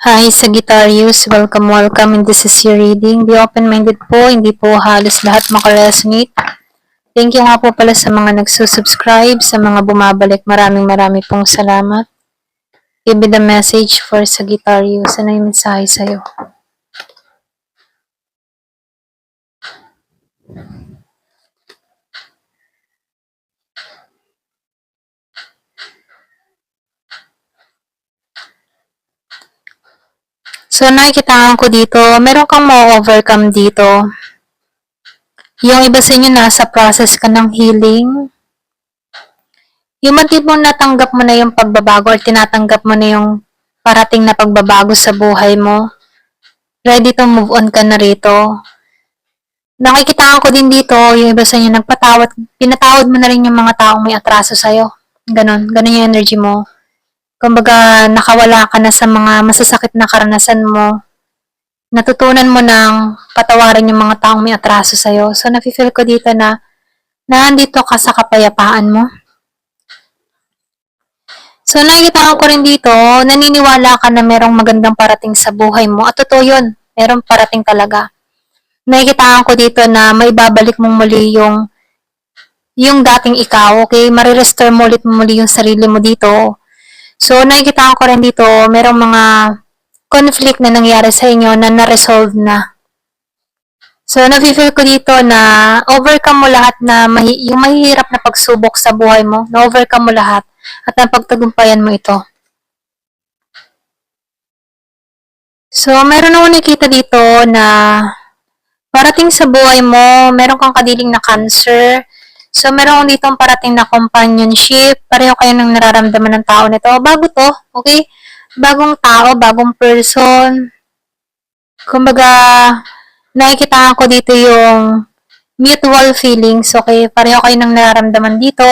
Hi, Sagittarius. Welcome. And this is your reading. Be open-minded po. Hindi po halos lahat makaresonate. Thank you nga po pala sa mga nagsusubscribe, sa mga bumabalik. Maraming pong salamat. Give me the message for Sagittarius. Ano yung mensahe sa'yo? So, nakikita ko dito, meron kang ma-overcome dito. Yung iba sa inyo nasa process ka ng healing. Yung matibong natanggap mo na yung pagbabago or tinatanggap mo na yung parating na pagbabago sa buhay mo. Ready to move on ka na rito. Nakikita ko din dito, yung iba sa inyo nagpatawad, pinatawad mo na rin yung mga taong may atraso sa'yo. Ganon yung energy mo. Kumbaga, nakawala ka na sa mga masasakit na karanasan mo. Natutunan mo nang patawarin yung mga taong may atraso sa'yo. So, nafe-feel ko dito na nandito ka sa kapayapaan mo. So, nakikita ko rin dito, naniniwala ka na merong magandang parating sa buhay mo. At totoo yun, merong parating talaga. Nakikita ko dito na may babalik mong muli yung dating ikaw, okay? Marirestore mo ulit muli yung sarili mo dito. So, nakikita ko rin dito, merong mga conflict na nangyari sa inyo na na-resolve na. So, nafe-feel ko dito na overcome mo lahat na yung mahihirap na pagsubok sa buhay mo, na-overcome mo lahat at napagtagumpayan mo ito. So, meron ako nakita dito na parating sa buhay mo, meron kang kadiling na cancer. So, meron ditong parating na companionship. Pareho kayo ng nararamdaman ng tao nito. Bago to, okay? Bagong tao, bagong person. Kumbaga, nakikita ko dito yung mutual feelings, okay? Pareho kayo ng nararamdaman dito.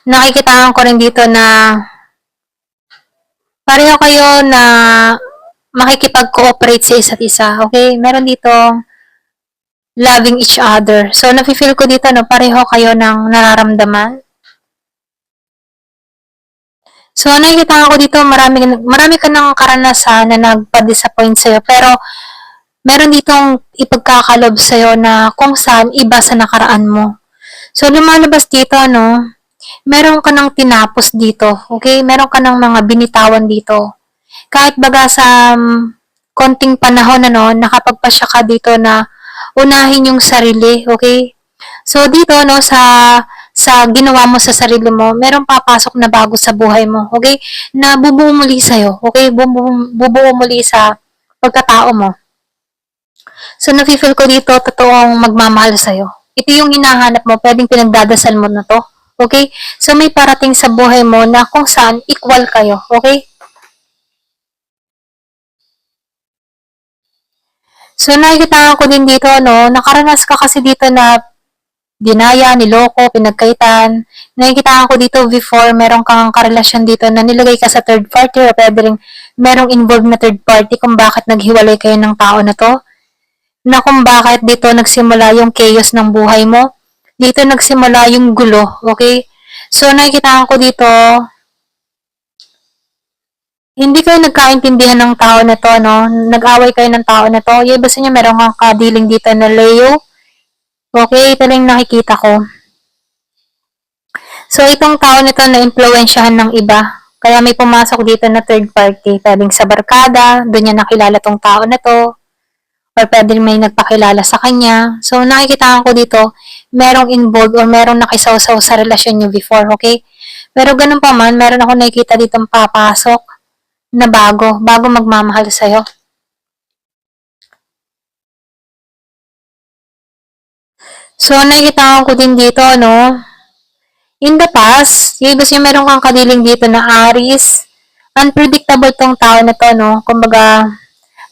Nakikita ko rin dito na pareho kayo na makikipag-cooperate sa isa't isa, okay? Meron dito loving each other. So, nafe-feel ko dito, no, pareho kayo ng nararamdaman. So, nakikita ko dito, marami ka ng karanasan na nagpa-disappoint sa'yo, pero meron ditong ipagkakalob sa'yo na kung saan iba sa nakaraan mo. So, lumalabas dito, no, meron ka ng tinapos dito, okay? Meron ka ng mga binitawan dito. Kahit baga sa konting panahon, ano, nakapagpasya ka dito na unahin yung sarili, okay? So, dito, no, sa ginawa mo sa sarili mo, merong papasok na bago sa buhay mo, okay? Na bubuo muli sa'yo, okay? Bubuo muli sa pagkatao mo. So, nafe-feel ko dito, totoong magmamahal sa'yo. Ito yung hinahanap mo, pwedeng pinagdadasal mo na to, okay? So, may parating sa buhay mo na kung saan equal kayo, okay? So, nakikita ko din dito, no, nakaranas ka kasi dito na dinaya, niloko, pinagkaitan. Nakikita ko dito before, meron kang karelasyon dito na nilagay ka sa third party o pwede rin merong involved na third party kung bakit naghiwalay kayo ng tao na to. Na kung bakit dito nagsimula yung chaos ng buhay mo. Dito nagsimula yung gulo, okay? So, nakikita ko dito, hindi kayo nagkaintindihan ng tao na to, no? Nag-away kayo ng tao na to. Yung iba sa inyo, meron kang kadiling dito na Leo. Okay, ito lang nakikita ko. So, itong tao nito na-impluensyahan ng iba. Kaya may pumasok dito na third party. Pwedeng sa barkada, doon niya nakilala tong tao na to. Or pwedeng may nagpakilala sa kanya. So, nakikita ko dito, merong involved or merong nakisawsaw sa relasyon niyo before, okay? Pero ganun pa man, meron ako nakikita ditong papasok na bago magmamahal sa'yo. So, nakikita ko din dito, no? In the past, yung iba siya meron kang kadiling dito na Aries. Unpredictable tong tao na to, no? Kumbaga,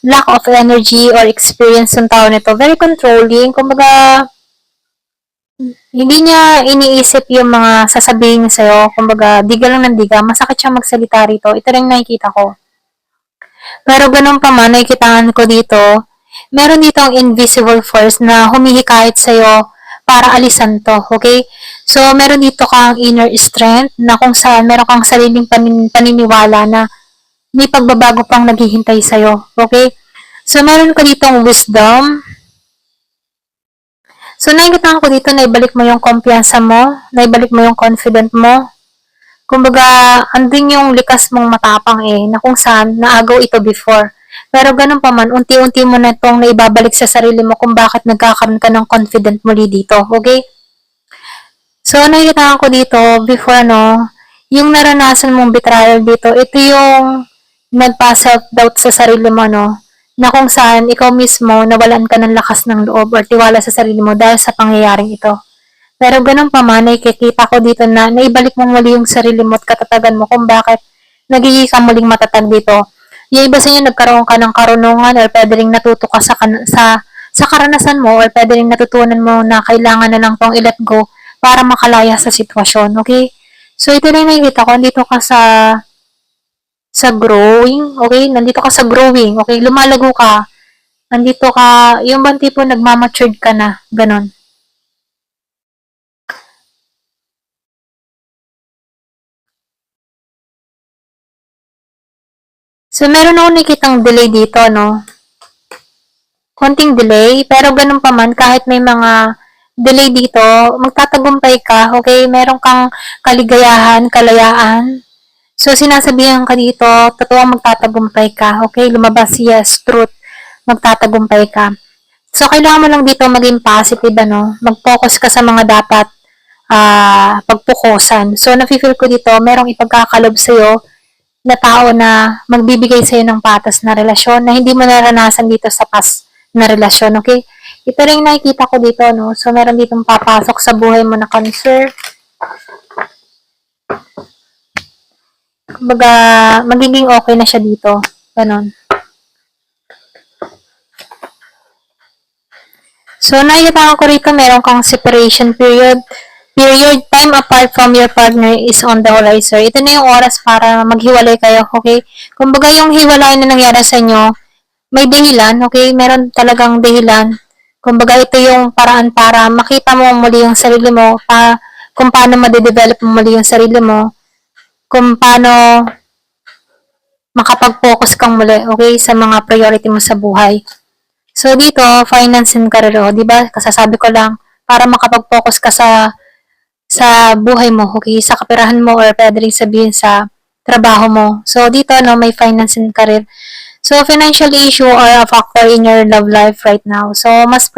lack of energy or experience ng tao na to. Very controlling. Kumbaga, hindi niya iniisip yung mga sasabihin niya sa'yo. Kumbaga, diga lang ng diga. Masakit siya magsalita rito. Ito rin nakikita ko. Pero ganun pa man, nakikitaan ko dito, meron dito ang invisible force na humihikayat sa'yo para alisan to, okay? So, meron dito kang inner strength na kung saan meron kang sariling paniniwala na may pagbabago pang naghihintay sa'yo. Okay? So, meron ka ditong wisdom. So, nakikita ko dito na ibalik mo yung kumpiyansa mo, na ibalik mo yung confident mo. Kumbaga, andun yung likas mong matapang na kung saan naagaw ito before. Pero ganun pa man, unti-unti mo na itong naibabalik sa sarili mo kung bakit nagkakaroon ka ng confident muli dito. Okay? So, nakikita ko dito, before yung naranasan mong betrayal dito, ito yung nagpa-self-doubt sa sarili mo, na kung saan ikaw mismo nawalan ka ng lakas ng loob or tiwala sa sarili mo dahil sa pangyayaring ito. Pero ganun pa man, nakikita ko dito na naibalik mo muli yung sarili mo at katatagan mo kung bakit nagiging ka muling matatag dito. Yung iba sa inyo, nagkaroon ka ng karunungan or pwede rin natuto ka sa karanasan mo or pwede rin natutunan mo na kailangan na lang tong i-let go para makalaya sa sitwasyon, okay? So, ito na yung nakikita ko, nandito ka sa growing, okay? Nandito ka sa growing, okay? Lumalago ka, nandito ka, yung bang tipo nagmamatured ka na, ganon. So, meron ako nakikitang delay dito, konting delay, pero ganun pa man, kahit may mga delay dito, magtatagumpay ka, okay? Meron kang kaligayahan, kalayaan. So, sinasabihan ka dito, totoo magtatagumpay ka, okay? Lumabas, yes, truth, magtatagumpay ka. So, kailangan mo lang dito maging positive, mag-focus ka sa mga dapat pagpukusan. So, nafe-feel ko dito, merong ipagkakalob sa'yo na tao na magbibigay sa'yo ng patas na relasyon na hindi mo naranasan dito sa past na relasyon, okay? Ito rin nakikita ko dito, So, meron ditong papasok sa buhay mo na cancer. Kumbaga, magiging okay na siya dito. Ganon. So, nakikita ko rito, meron kang separation period. Time apart from your partner is on the horizon. Ito na yung oras para maghiwalay kayo, okay? Kumbaga, yung hiwalay na nangyari sa inyo, may dahilan, okay? Meron talagang dahilan. Kumbaga, ito yung paraan para makita mo muli yung sarili mo, kung paano ma-develop mo muli yung sarili mo, kung paano makapag-focus kang muli, okay, sa mga priority mo sa buhay. So, dito, finance and career, di ba? Kasasabi ko lang, para makapag-focus ka sa buhay mo, okay, sa kapirahan mo, or pwede rin sabihin sa trabaho mo. So, dito, may finance and career. So, financial issue are a factor in your love life right now. So, mas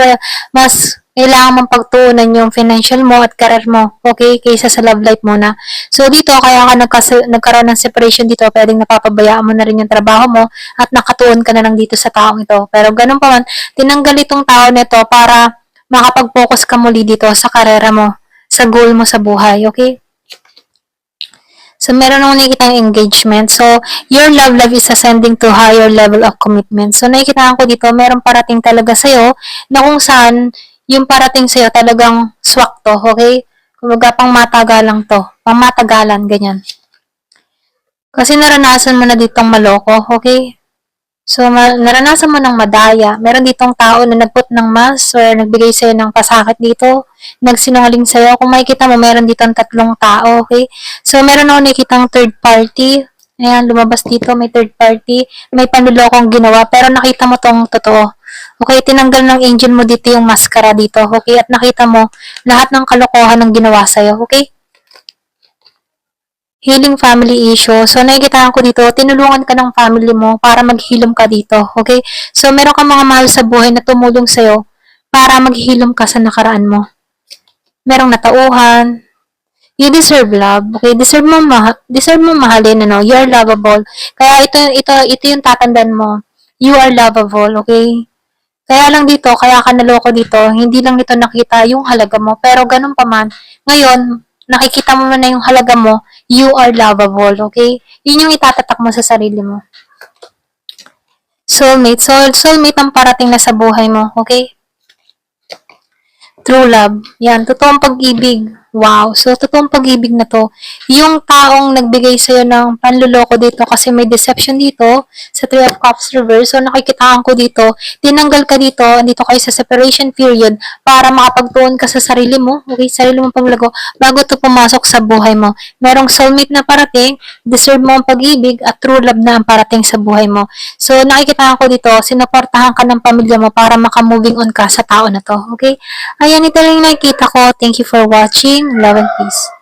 kailangan mong pagtuunan yung financial mo at career mo, okay, kaysa sa love life muna. So, dito, kaya ka nagkaroon ng separation dito, pwedeng napapabayaan mo na rin yung trabaho mo at nakatuon ka na lang dito sa taong ito. Pero, ganun pa man, tinanggal itong tao nito para makapag-focus ka muli dito sa karera mo, sa goal mo sa buhay, okay? So, meron akong nakikita engagement. So, your love life is ascending to higher level of commitment. So, nakikita ko dito, meron parating talaga sa'yo na kung saan yung parating sa'yo talagang swak to, okay? Kumbaga, pang matagalang to. Pang matagalan, ganyan. Kasi naranasan mo na ditong maloko, okay? So, naranasan mo ng madaya. Meron ditong tao na nagput ng mas or nagbigay sa'yo ng pasakit dito, nagsinungaling sa'yo. Kung makikita mo, meron ditong tatlong tao, okay? So, meron ako nakikitang third party. Ayan, lumabas dito, may third party. May panlulokong ginawa, pero nakita mo tong totoo. Okay, tinanggal ng angel mo dito yung maskara dito, okay? At nakita mo lahat ng kalokohan ng ginawa sa'yo, okay? Healing family issue. So, nakikita ko dito, tinulungan ka ng family mo para maghilom ka dito. Okay? So, meron kang mga mahal sa buhay na tumulong sa'yo para maghilom ka sa nakaraan mo. Merong natauhan. You deserve love. Okay? Deserve mo mahalin, You're lovable. Kaya ito yung tatandaan mo. You are lovable. Okay? Kaya lang dito, kaya ka naloko dito, hindi lang nito nakita yung halaga mo. Pero ganun pa man, ngayon, nakikita mo na yung halaga mo, you are lovable, okay? Yun yung itatatak mo sa sarili mo. Soulmate. Soulmate ang parating na sa buhay mo, okay? True love. Yan, totoong pag-ibig. Wow. So, totoong pag-ibig na to. Yung taong nagbigay sa'yo ng panluloko dito kasi may deception dito sa Three of Cups reverse. So, nakikitaan ko dito, tinanggal ka dito, dito kayo sa separation period para makapagtuon ka sa sarili mo, okay? Sarili mong paglago bago to pumasok sa buhay mo. Merong soulmate na parating, deserve mo ang pag-ibig at true love na ang parating sa buhay mo. So, nakikitaan ko dito, sinuportahan ka ng pamilya mo para maka-moving on ka sa tao na to, okay? Ayan, ito lang yung nakikita ko. Thank you for watching. Love and peace.